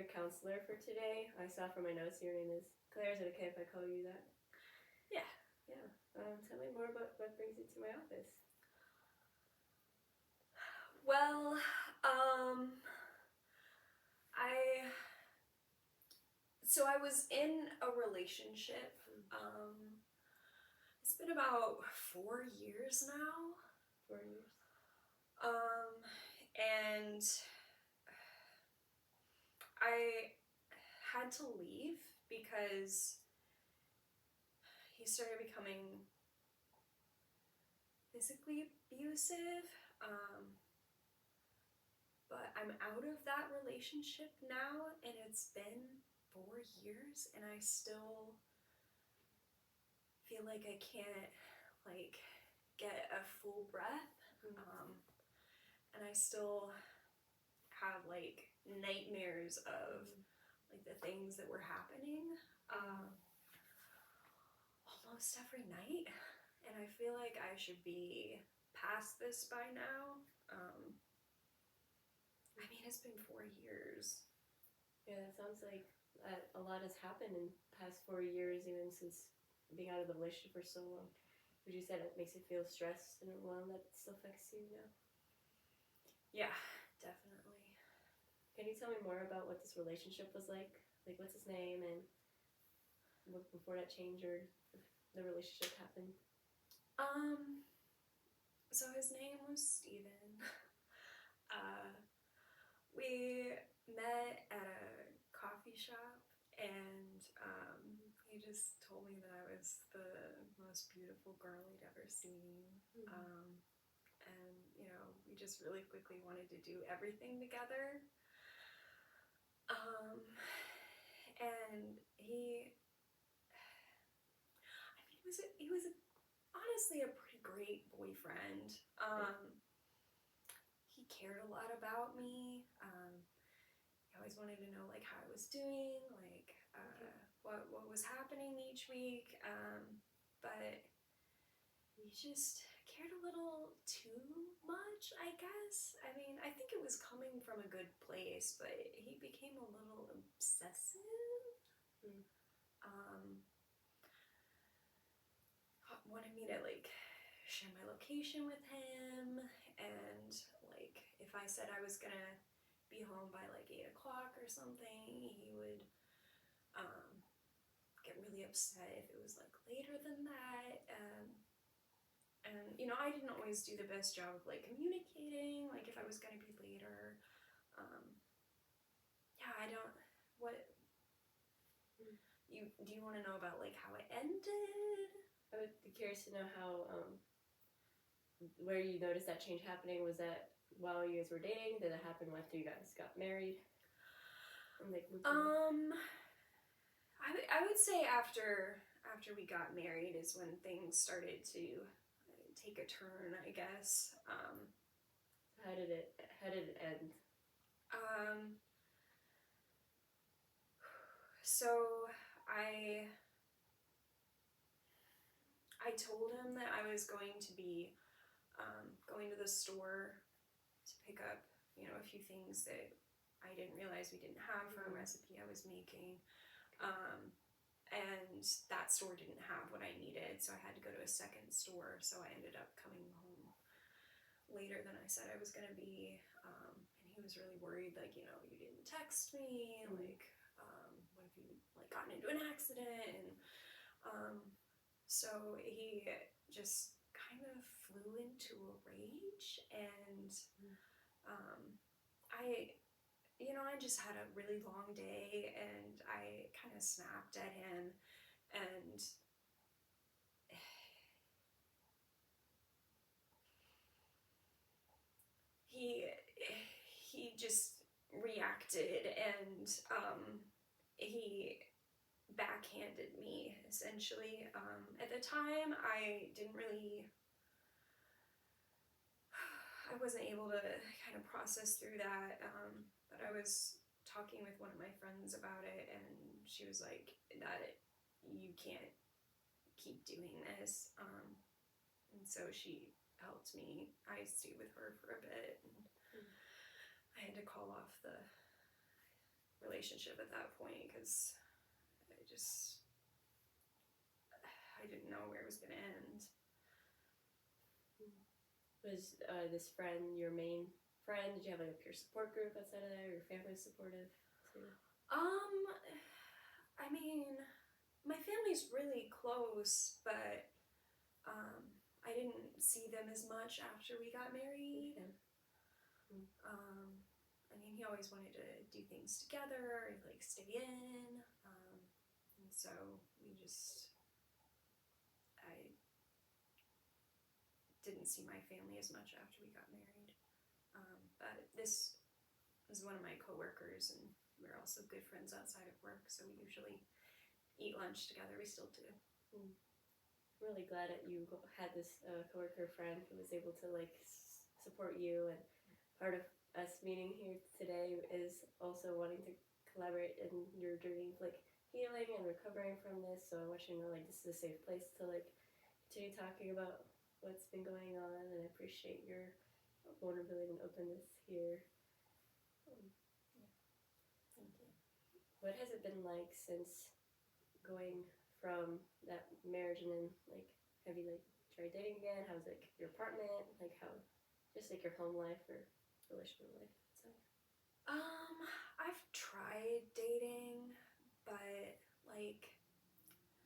your counselor for today. I saw from my notes your name is Claire. Is it okay if I call you that? Yeah. Yeah. Tell me more about what brings you to my office. Well, I was in a relationship. It's been about 4 years now. 4 years. And I had to leave because he started becoming physically abusive. But I'm out of that relationship now, and it's been 4 years, and I still feel like I can't like get a full breath. And I still have like nightmares of like the things that were happening almost every night, and I feel like I should be past this by now. I mean, it's been 4 years. Yeah, it sounds like a lot has happened in the past 4 years, even since being out of the relationship for so long. Would you say that makes you feel stressed and overwhelmed that still affects you now? Yeah, definitely. Can you tell me more about what this relationship was like? Like, what's his name and what before that change or the relationship happened? So his name was Steven. We met at a coffee shop, and he just told me that I was the most beautiful girl he'd ever seen. And, you know, we just really quickly wanted to do everything together. And he was honestly a pretty great boyfriend. He cared a lot about me. He always wanted to know like how I was doing, like what was happening each week. But he just cared a little too much, I guess. I mean, I think it was coming from a good place, but he became a little obsessive. Wanted me to like share my location with him, and like if I said I was gonna be home by like 8 o'clock or something, he would get really upset if it was like later than that. And you know, I didn't always do the best job of like communicating, like if I was gonna be later. Yeah, I don't. What? Do you want to know about like how it ended? I would be curious to know how, where you noticed that change happening. Was that while you guys were dating? Did it happen after you guys got married? And like, I would say after we got married is when things started to take a turn, I guess. How did it end? So I told him that I was going to be going to the store to pick up, you know, a few things that I didn't realize we didn't have for a recipe I was making. And that store didn't have what I needed, so I had to go to a second store. So I ended up coming home later than I said I was going to be. And he was really worried, like, you know, you didn't text me, like, what if you like gotten into an accident? And so he just kind of flew into a rage, and I just had a really long day, and I kind of snapped at him, and he just reacted, and he backhanded me essentially. At the time, I wasn't able to kind of process through that, but I was talking with one of my friends about it, and she was like, that you can't keep doing this, and so she helped me. I stayed with her for a bit, and I had to call off the relationship at that point because I didn't know where it was gonna end. Was this friend your main friend? Did you have like a peer support group outside of that, or your family supportive too? I mean, my family's really close, but I didn't see them as much after we got married. Okay. I mean, he always wanted to do things together, like stay in, and so I didn't see my family as much after we got married. But this was one of my coworkers, and we're also good friends outside of work, so we usually eat lunch together. We still do. I'm really glad that you had this coworker friend who was able to like support you, and part of us meeting here today is also wanting to collaborate in your journey of like healing and recovering from this. So I want you to know like this is a safe place to like continue talking about what's been going on, and I appreciate your vulnerability and openness here. Yeah. Thank you. What has it been like since going from that marriage, and then like have you like tried dating again? How's like your apartment, like how just like your home life or relationship life? So I've tried dating, but like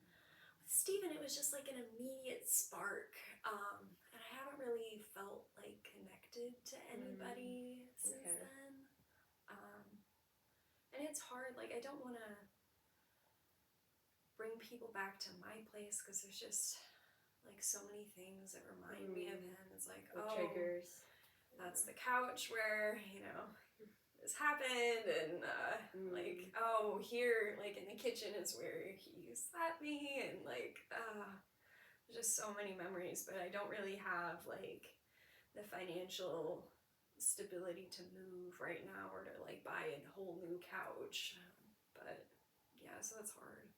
with Steven, it was just like an immediate spark. And I haven't really felt like connected to anybody since okay. then. And it's hard, like I don't want to bring people back to my place because there's just like so many things that remind me of him. It's like, the oh, triggers. that's the couch where, this happened, and like, oh, here, like in the kitchen is where he slapped me, and like, just so many memories, but I don't really have like the financial stability to move right now or to like buy a whole new couch. But yeah, so that's hard.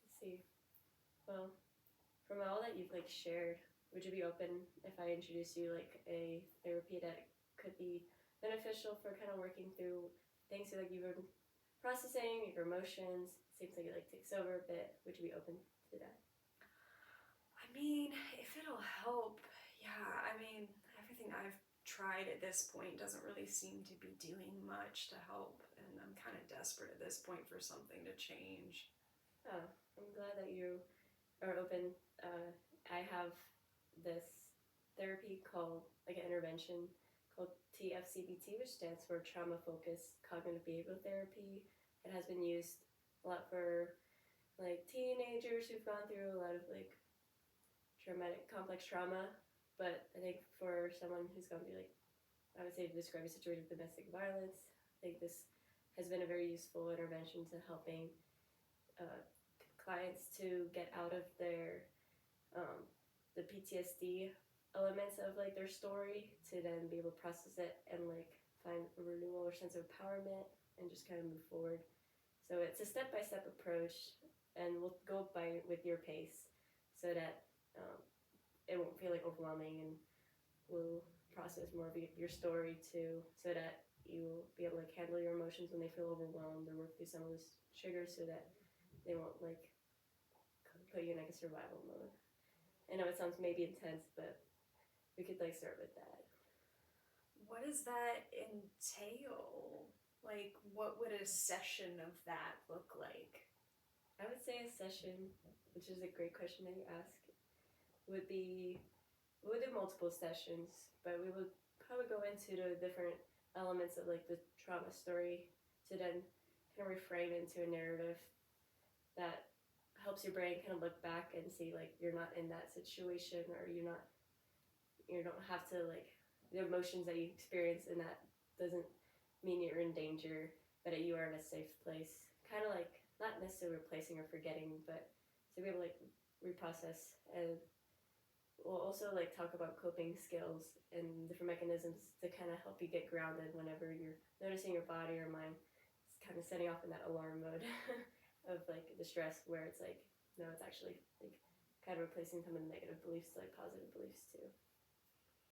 I see. Well, from all that you've like shared, would you be open if I introduce you like a therapy that could be beneficial for kind of working through things like you've been processing, your emotions? Seems like it like takes over a bit. Would you be open to that? I mean, if it'll help, yeah. I mean, everything I've tried at this point doesn't really seem to be doing much to help, and I'm kind of desperate at this point for something to change. Oh, I'm glad that you are open. I have this therapy called, like an intervention called TFCBT, which stands for Trauma Focused Cognitive Behavioral Therapy. It has been used a lot for like teenagers who've gone through a lot of like traumatic, complex trauma. But I think for someone who's gone through like, I would say describe a situation of domestic violence, I think this has been a very useful intervention to helping clients to get out of their the PTSD elements of like their story, to then be able to process it and like find a renewal or sense of empowerment and just kind of move forward. So it's a step-by-step approach, and we'll go by with your pace so that it won't feel like overwhelming, and we'll process more of your story too, so that you'll be able to like handle your emotions when they feel overwhelmed, or work through some of those triggers so that they won't like put you in like a survival mode. I know it sounds maybe intense, but we could like start with that. What does that entail? Like, what would a session of that look like? I would say a session, which is a great question that you ask, would be, we would do multiple sessions, but we would probably go into the different elements of like the trauma story to then kind of reframe into a narrative that helps your brain kind of look back and see like you're not in that situation, or you don't have to like, the emotions that you experience in that doesn't mean you're in danger, but that you are in a safe place. Kind of like not necessarily replacing or forgetting, but to be able to like reprocess. And we'll also like talk about coping skills and different mechanisms to kind of help you get grounded whenever you're noticing your body or mind is kind of setting off in that alarm mode of like the stress, where it's like, no, it's actually like kind of replacing some of the negative beliefs to like positive beliefs too.